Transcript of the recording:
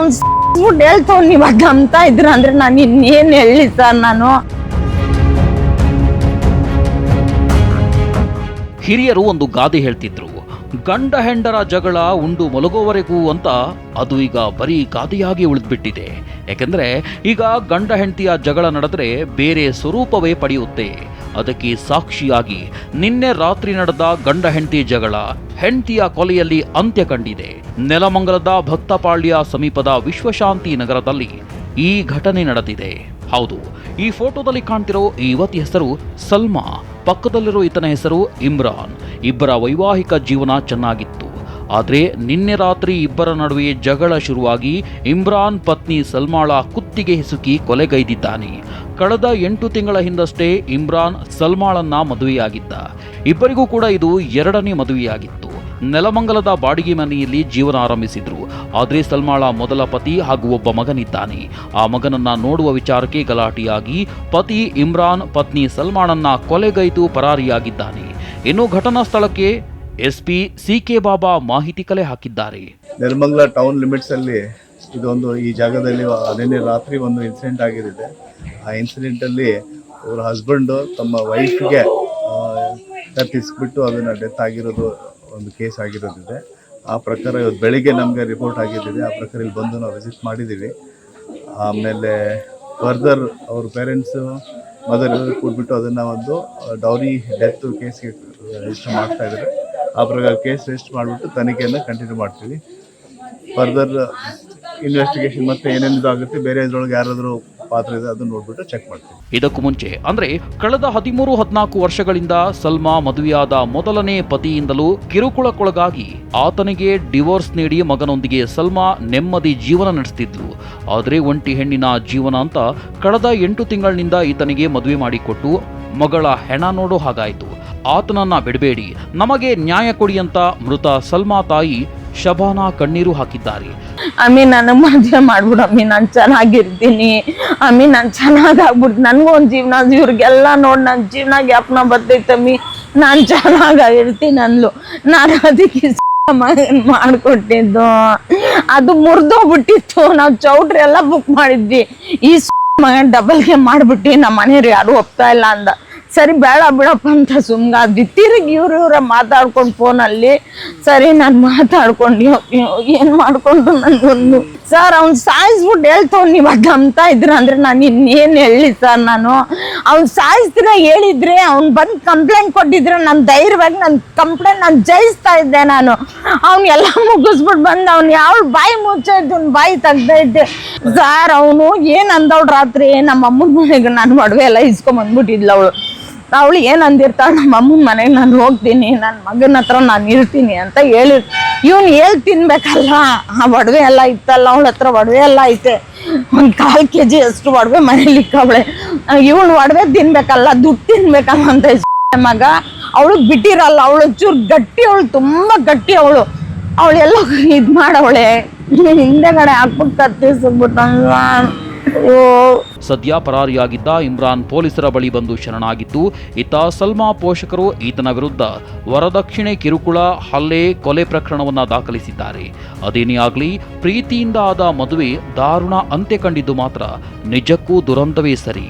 ಅವ್ನು ಫುಡ್ ಹೇಳ್ತಾವ್ ನೀವ್ ಅದ್ ನಂಬ್ತಾ ಇದ್ರ ಅಂದ್ರೆ ನಾನು ಇನ್ನೇನ್ ಹೇಳಿ ಸರ್ ನಾನು. ಹಿರಿಯರು ಒಂದು ಗಾದೆ ಹೇಳ್ತಿದ್ರು, ಗಂಡ ಹೆಂಡರ ಜಗಳ ಉಂಡು ಮಲಗೋವರೆಗೂ ಅಂತ. ಅದು ಈಗ ಬರೀ ಗಾದೆಯಾಗಿ ಉಳಿದ್ಬಿಟ್ಟಿದೆ. ಯಾಕೆಂದ್ರೆ ಈಗ ಗಂಡ ಹೆಂಡತಿಯ ಜಗಳ ನಡೆದ್ರೆ ಬೇರೆ ಸ್ವರೂಪವೇ ಪಡೆಯುತ್ತೆ. ಅದಕ್ಕೆ ಸಾಕ್ಷಿಯಾಗಿ ನಿನ್ನೆ ರಾತ್ರಿ ನಡೆದ ಗಂಡ ಹೆಂಡತಿ ಜಗಳ ಹೆಂಡತಿಯ ಕೊಲೆಯಲ್ಲಿ ಅಂತ್ಯ ಕಂಡಿದೆ. ನೆಲಮಂಗಲದ ಭಕ್ತಪಾಳ್ಯ ಸಮೀಪದ ವಿಶ್ವಶಾಂತಿ ನಗರದಲ್ಲಿ ಈ ಘಟನೆ ನಡೆದಿದೆ. ಹೌದು, ಈ ಫೋಟೋದಲ್ಲಿ ಕಾಣ್ತಿರೋ ಈ ಯುವತಿ ಹೆಸರು ಸಲ್ಮಾ, ಪಕ್ಕದಲ್ಲಿರೋ ಈತನ ಹೆಸರು ಇಮ್ರಾನ್. ಇಬ್ಬರ ವೈವಾಹಿಕ ಜೀವನ ಚೆನ್ನಾಗಿತ್ತು. ಆದರೆ ನಿನ್ನೆ ರಾತ್ರಿ ಇಬ್ಬರ ನಡುವೆ ಜಗಳ ಶುರುವಾಗಿ ಇಮ್ರಾನ್ ಪತ್ನಿ ಸಲ್ಮಾಳ ಕುತ್ತಿಗೆ ಹಿಸುಕಿ ಕೊಲೆಗೈದಿದ್ದಾನೆ. ಕಳೆದ 8 ತಿಂಗಳ ಹಿಂದಷ್ಟೇ ಇಮ್ರಾನ್ ಸಲ್ಮಾಳನ್ನ ಮದುವೆಯಾಗಿದ್ದ. ಇಬ್ಬರಿಗೂ ಕೂಡ ಇದು 2ನೇ ಮದುವೆಯಾಗಿತ್ತು. ನೆಲಮಂಗಲದ ಬಾಡಿಗೆ ಮನೆಯಲ್ಲಿ ಜೀವನ ಆರಂಭಿಸಿದ್ರು. ಆದರೆ ಸಲ್ಮಾಳ ಮೊದಲ ಪತಿ ಹಾಗೂ ಒಬ್ಬ ಮಗನಿದ್ದಾನೆ. ಆ ಮಗನನ್ನ ನೋಡುವ ವಿಚಾರಕ್ಕೆ ಗಲಾಟೆಯಾಗಿ ಪತಿ ಇಮ್ರಾನ್ ಪತ್ನಿ ಸಲ್ಮಾಳನ್ನ ಕೊಲೆಗೈದು ಪರಾರಿಯಾಗಿದ್ದಾನೆ. ಇನ್ನು ಘಟನಾ ಸ್ಥಳಕ್ಕೆ ಎಸ್ಪಿ ಸಿ.ಕೆ. ಬಾಬಾ ಮಾಹಿತಿ ಕಲೆ ಹಾಕಿದ್ದಾರೆ. ನೆಲಮಂಗಲ ಟೌನ್ ಲಿಮಿಟ್ಸ್ ಅಲ್ಲಿ ಇದೊಂದು ಈ ಜಾಗದಲ್ಲಿ ನಿನ್ನೆ ರಾತ್ರಿ ಒಂದು ಇನ್ಸಿಡೆಂಟ್ ಆಗಿದೆ. ಆ ಇನ್ಸಿಡೆಂಟ್ ಅಲ್ಲಿ ಅವ್ರ ಹಸ್ಬೆಂಡ್ ತಮ್ಮ ವೈಫ್ಗೆ ಕತ್ತಿಸ್ಬಿಟ್ಟು ಅದನ್ನ ಡೆತ್ ಆಗಿರೋದು ಒಂದು ಕೇಸ್ ಆಗಿರೋದಿದೆ. ಆ ಪ್ರಕಾರ ಇವತ್ತು ಬೆಳಿಗ್ಗೆ ನಮಗೆ ರಿಪೋರ್ಟ್ ಆಗಿದ್ದಿದೆ. ಆ ಪ್ರಕಾರ ಇಲ್ಲಿ ಬಂದು ನಾವು ವಿಸಿಟ್ ಮಾಡಿದ್ದೀವಿ. ಆಮೇಲೆ ಫರ್ದರ್ ಅವ್ರ ಪೇರೆಂಟ್ಸು ಮದರ್ ಕೂಡ್ಬಿಟ್ಟು ಅದನ್ನು ಒಂದು ಡೌರಿ ಡೆತ್ ಕೇಸ್ಗೆ ರಿಜಿಸ್ಟರ್ ಮಾಡ್ತಾ ಇದ್ದಾರೆ. ಆ ಪ್ರಕಾರ ಕೇಸ್ ರಿಜಿಸ್ಟರ್ ಮಾಡಿಬಿಟ್ಟು ತನಿಖೆಯನ್ನು ಕಂಟಿನ್ಯೂ ಮಾಡ್ತೀವಿ. ಫರ್ದರ್ ಇನ್ವೆಸ್ಟಿಗೇಷನ್ ಮತ್ತೆ ಏನೇನಿದು ಆಗುತ್ತೆ, ಬೇರೆ ಇದ್ರೊಳಗೆ ಯಾರಾದರೂ ಪಾತ್ರ ಇದೆ ಅದನ್ನು ನೋಡ್ಬಿಟ್ಟು ಚೆಕ್ ಮಾಡ್ತೀವಿ. ಇದಕ್ಕೂ ಮುಂಚೆ ಅಂದ್ರೆ ಕಳೆದ 13-14 ವರ್ಷಗಳಿಂದ ಸಲ್ಮಾ ಮದುವೆಯಾದ ಮೊದಲನೇ ಪತಿಯಿಂದಲೂ ಕಿರುಕುಳಕ್ಕೊಳಗಾಗಿ ಆತನಿಗೆ ಡಿವೋರ್ಸ್ ನೀಡಿ ಮಗನೊಂದಿಗೆ ಸಲ್ಮಾ ನೆಮ್ಮದಿ ಜೀವನ ನಡೆಸುತ್ತಿದ್ಲು. ಆದರೆ ಒಂಟಿ ಹೆಣ್ಣಿನ ಜೀವನ ಅಂತ ಕಳೆದ 8 ತಿಂಗಳಿನಿಂದ ಈತನಿಗೆ ಮದುವೆ ಮಾಡಿಕೊಟ್ಟು ಮಗಳ ಹೆಣ ನೋಡೋ ಹಾಗಾಯಿತು. ಆತನನ್ನ ಬಿಡಬೇಡಿ, ನಮಗೆ ನ್ಯಾಯ ಕೊಡಿ ಅಂತ ಮೃತ ಸಲ್ಮಾ ತಾಯಿ ಶಬಾನಾ ಕಣ್ಣೀರು ಹಾಕಿದ್ದಾರೆ. ಅಮ್ಮಿ ನನಗ್ ಮದುವೆ ಮಾಡ್ಬಿಡು ಅಮ್ಮಿ, ನಾನು ಚೆನ್ನಾಗಿರ್ತೀನಿ ಅಮ್ಮಿ, ನಾನು ಚೆನ್ನಾಗಾಗ್ಬಿಡ್ತೀನಿ, ನನಗೂ ಒಂದು ಜೀವನ, ಇವ್ರಿಗೆಲ್ಲ ನೋಡಿ ನನ್ನ ಜೀವನ ಜ್ಞಾಪನ ಬರ್ತೈತಮ್ಮಿ, ನಾನು ಚೆನ್ನಾಗಿರ್ತೀನಿ ಅಂದ್ಲು. ನಾನು ಅದಕ್ಕೆ ಮಾಡ್ಕೊಟ್ಟಿದ್ದು ಅದು ಮುರಿದೋಗ್ಬಿಟ್ಟಿತ್ತು. ನಾವು ಚೌಟ್ರಿ ಎಲ್ಲ ಬುಕ್ ಮಾಡಿದ್ವಿ. ಈ ಡಬಲ್ಗೆ ಮಾಡ್ಬಿಟ್ಟು ನಮ್ಮ ಮನೆಯವ್ರು ಯಾರು ಒಪ್ತಾ ಇಲ್ಲ ಅಂದ. ಸರಿ ಬೇಡ ಬಿಡಪ್ಪ ಅಂತ ಸುಮ್ಗಾದ್ವಿ. ತಿರುಗಿ ಇವ್ರ ಮಾತಾಡ್ಕೊಂಡು ಫೋನಲ್ಲಿ ಸರಿ ನಾನು ಮಾತಾಡ್ಕೊಂಡು ಏನ್ ಮಾಡ್ಕೊಂಡು ನನ್ಗೊಂದು ಸರ್ ಅವ್ನು ಸಾಯಿಸ್ಬಿಟ್ಟು ಹೇಳ್ತಾವ್ ನೀವ್ ಅದ್ ನಂಬ್ತಾ ಇದ್ರ ಅಂದ್ರೆ ನಾನು ಇನ್ನೇನ್ ಹೇಳಿ ಸರ್. ನಾನು ಅವ್ನು ಸಾಯಿಸ್ತಿರ ಹೇಳಿದ್ರೆ ಅವ್ನು ಬಂದು ಕಂಪ್ಲೇಂಟ್ ಕೊಟ್ಟಿದ್ರೆ ನಾನು ಧೈರ್ಯವಾಗಿ ನನ್ನ ಕಂಪ್ಲೇಂಟ್ ನಾನು ಜಯಿಸ್ತಾ ಇದ್ದೆ. ನಾನು ಅವ್ನು ಎಲ್ಲ ಮುಗಿಸ್ಬಿಟ್ಟು ಬಂದು ಅವ್ನು ಯಾವ ಬಾಯಿ ಮುಚ್ಚ ಇದ್ದು ಬಾಯಿ ತೆಗ್ದ ಇದ್ದೆ ಸರ್. ಅವನು ಏನ್ ಅಂದವಳು ರಾತ್ರಿ ನಮ್ಮ ಅಮ್ಮನ ಮನೆಗೆ ನಾನು ಒಡವೆ ಎಲ್ಲ ಇಸ್ಕೊಂಬಂದ್ಬಿಟ್ಟಿದ್ಲ. ಅವಳು ಏನ್ ಅಂದಿರ್ತಾಳೆ, ನಮ್ಮ ಅಮ್ಮನ ಮನೆಗೆ ನಾನು ಹೋಗ್ತೀನಿ, ನನ್ನ ಮಗನ ಹತ್ರ ನಾನು ಇರ್ತೀನಿ ಅಂತ ಹೇಳಿ ಇವನು ತಿನ್ಬೇಕಲ್ಲ. ಆ ಒಡವೆ ಎಲ್ಲ ಇತ್ತಲ್ಲ, ಅವಳ ಹತ್ರ ಒಡವೆ ಎಲ್ಲ ಐತೆ, 1 ಕಾಲ್ kg ಅಷ್ಟು ಒಡವೆ ಮನೇಲಿ ಇಕ್ಕವಳೆ. ಇವಳು ಒಡವೆ ತಿನ್ಬೇಕಲ್ಲ, ದುಡ್ಡು ತಿನ್ಬೇಕಲ್ಲ ಅಂತ ಮಗ ಅವಳು ಬಿಟ್ಟಿರಲ್ಲ. ಅವಳು ಚೂರು ಗಟ್ಟಿ, ಅವಳು ತುಂಬಾ ಗಟ್ಟಿ. ಅವಳೆಲ್ಲ ಇದ್ ಮಾಡವಳೆ, ಹಿಂದೆಗಡೆ ಹಾಕ್ಬಿಟ್ಟು ಕತ್ತಿಸ್ಬಿಟ್ಟ. ಸದ್ಯ ಪರಾರಿಯಾಗಿದ್ದ ಇಮ್ರಾನ್ ಪೊಲೀಸರ ಬಳಿ ಬಂದು ಶರಣಾಗಿದ್ದು, ಇತ್ತ ಸಲ್ಮಾ ಪೋಷಕರು ಈತನ ವಿರುದ್ಧ ವರದಕ್ಷಿಣೆ ಕಿರುಕುಳ, ಹಲ್ಲೆ, ಕೊಲೆ ಪ್ರಕರಣವನ್ನ ದಾಖಲಿಸಿದ್ದಾರೆ. ಅದೇನೇ ಆಗಲಿ, ಪ್ರೀತಿಯಿಂದ ಆದ ಮದುವೆ ದಾರುಣ ಅಂತ್ಯ ಕಂಡಿದ್ದು ಮಾತ್ರ ನಿಜಕ್ಕೂ ದುರಂತವೇ ಸರಿ.